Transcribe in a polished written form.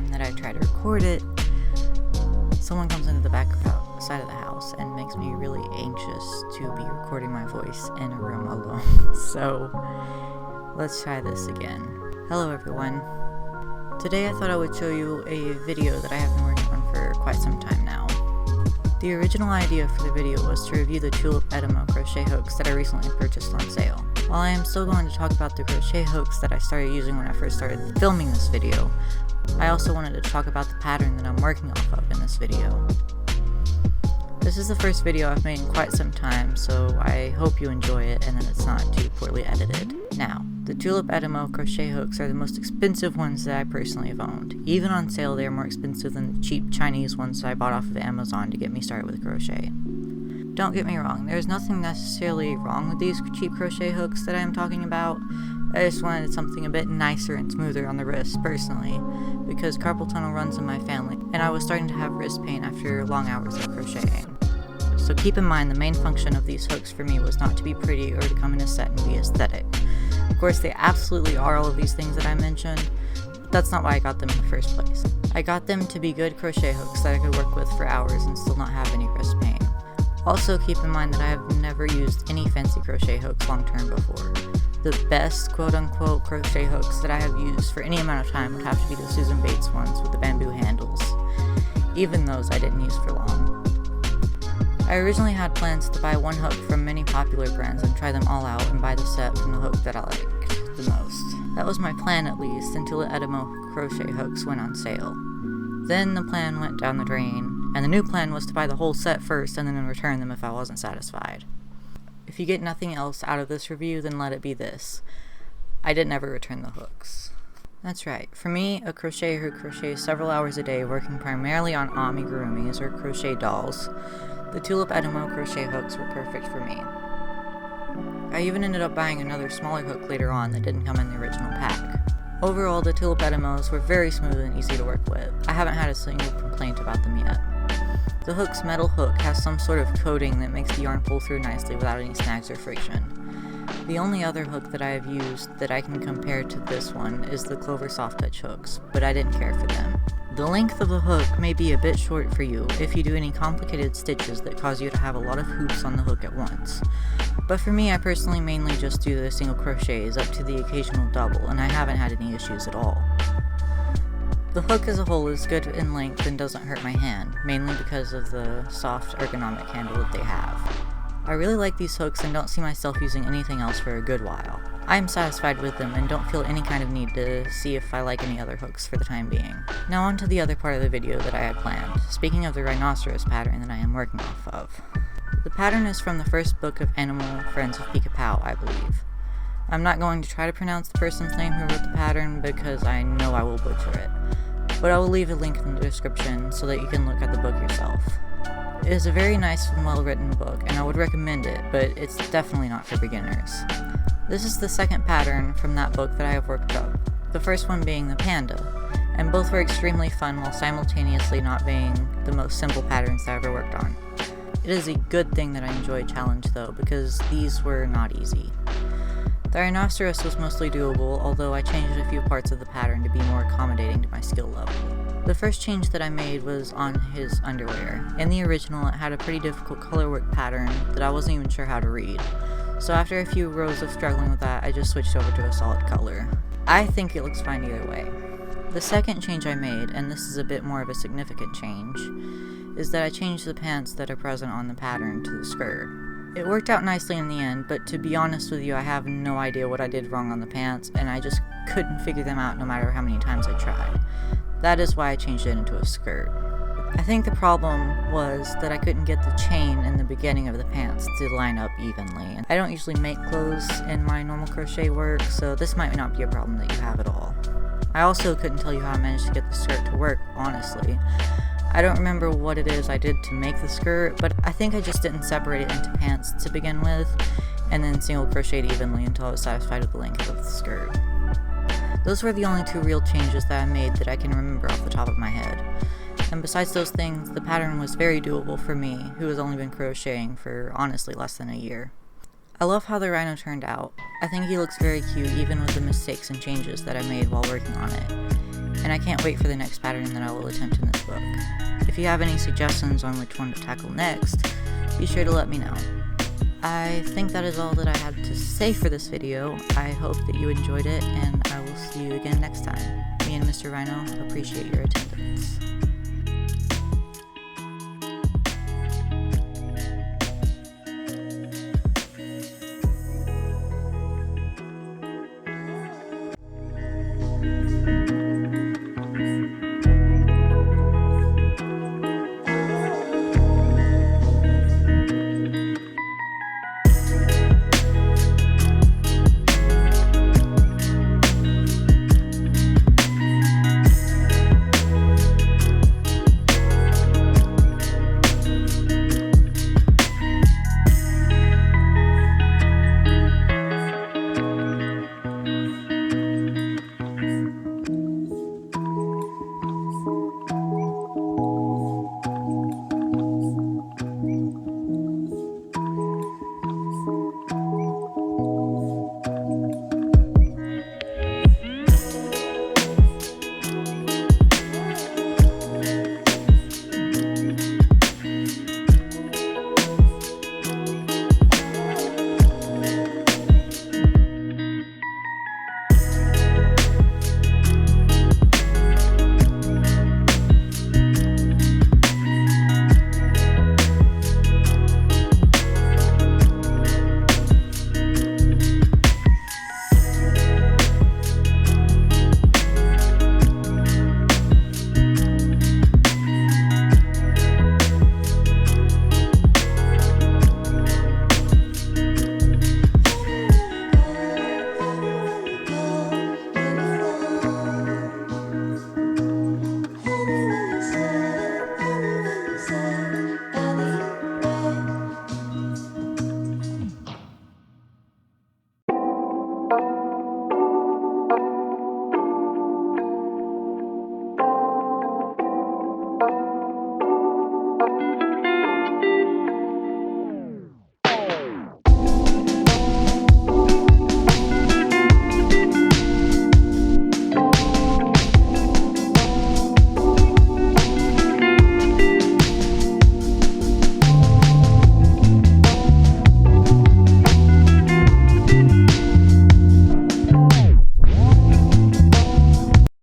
time that I try to record it, someone comes into the back side of the house and makes me really anxious to be recording my voice in a room alone. So let's try this again. Hello everyone. Today I thought I would show you a video that I have been working on for quite some time now. The original idea for the video was to review the Tulip Etimo crochet hooks that I recently purchased on sale. While I am still going to talk about the crochet hooks that I started using when I first started filming this video, I also wanted to talk about the pattern that I'm working off of in this video. This is the first video I've made in quite some time, so I hope you enjoy it and that it's not too poorly edited. Now, the Tulip Etimo crochet hooks are the most expensive ones that I personally have owned. Even on sale, they are more expensive than the cheap Chinese ones I bought off of Amazon to get me started with crochet. Don't get me wrong, there's nothing necessarily wrong with these cheap crochet hooks that I am talking about. I just wanted something a bit nicer and smoother on the wrist, personally, because carpal tunnel runs in my family, and I was starting to have wrist pain after long hours of crocheting. So keep in mind, the main function of these hooks for me was not to be pretty or to come in a set and be aesthetic. Of course, they absolutely are all of these things that I mentioned, but that's not why I got them in the first place. I got them to be good crochet hooks that I could work with for hours and still not have any wrist pain. Also keep in mind that I have never used any fancy crochet hooks long term before. The best quote-unquote crochet hooks that I have used for any amount of time would have to be the Susan Bates ones with the bamboo handles. Even those I didn't use for long. I originally had plans to buy one hook from many popular brands and try them all out and buy the set from the hook that I liked the most. That was my plan at least until the Etimo crochet hooks went on sale. Then the plan went down the drain, and the new plan was to buy the whole set first and then return them if I wasn't satisfied. If you get nothing else out of this review, then let it be this. I didn't ever return the hooks. That's right. For me, a crocheter who crochets several hours a day working primarily on amigurumis or crochet dolls, the Tulip Etimo crochet hooks were perfect for me. I even ended up buying another smaller hook later on that didn't come in the original pack. Overall, the Tulip Etimos were very smooth and easy to work with. I haven't had a single complaint about them yet. The hook's metal hook has some sort of coating that makes the yarn pull through nicely without any snags or friction. The only other hook that I have used that I can compare to this one is the Clover Soft Touch hooks, but I didn't care for them. The length of the hook may be a bit short for you if you do any complicated stitches that cause you to have a lot of hoops on the hook at once. But for me, I personally mainly just do the single crochets up to the occasional double, and I haven't had any issues at all. The hook as a whole is good in length and doesn't hurt my hand, mainly because of the soft ergonomic handle that they have. I really like these hooks and don't see myself using anything else for a good while. I am satisfied with them and don't feel any kind of need to see if I like any other hooks for the time being. Now on to the other part of the video that I had planned, speaking of the rhinoceros pattern that I am working off of. The pattern is from the first book of Animal Friends of Pica Pau, I believe. I'm not going to try to pronounce the person's name who wrote the pattern because I know I will butcher it, but I will leave a link in the description so that you can look at the book yourself. It is a very nice and well-written book, and I would recommend it, but it's definitely not for beginners. This is the second pattern from that book that I have worked up, the first one being the panda, and both were extremely fun while simultaneously not being the most simple patterns that I ever worked on. It is a good thing that I enjoy a challenge though, because these were not easy. The rhinoceros was mostly doable, although I changed a few parts of the pattern to be more accommodating to my skill level. The first change that I made was on his underwear. In the original, it had a pretty difficult colorwork pattern that I wasn't even sure how to read. So after a few rows of struggling with that, I just switched over to a solid color. I think it looks fine either way. The second change I made, and this is a bit more of a significant change, is that I changed the pants that are present on the pattern to the skirt. It worked out nicely in the end, but to be honest with you, I have no idea what I did wrong on the pants, and I just couldn't figure them out no matter how many times I tried. That is why I changed it into a skirt. I think the problem was that I couldn't get the chain in the beginning of the pants to line up evenly. I don't usually make clothes in my normal crochet work, so this might not be a problem that you have at all. I also couldn't tell you how I managed to get the skirt to work, honestly. I don't remember what it is I did to make the skirt, but I think I just didn't separate it into pants to begin with, and then single crocheted evenly until I was satisfied with the length of the skirt. Those were the only two real changes that I made that I can remember off the top of my head. And besides those things, the pattern was very doable for me, who has only been crocheting for honestly less than a year. I love how the rhino turned out. I think he looks very cute even with the mistakes and changes that I made while working on it. and I can't wait for the next pattern that I will attempt in this book. If you have any suggestions on which one to tackle next, be sure to let me know. I think that is all that I had to say for this video. I hope that you enjoyed it, and I will see you again next time. Me and Mr. Rhino appreciate your attention.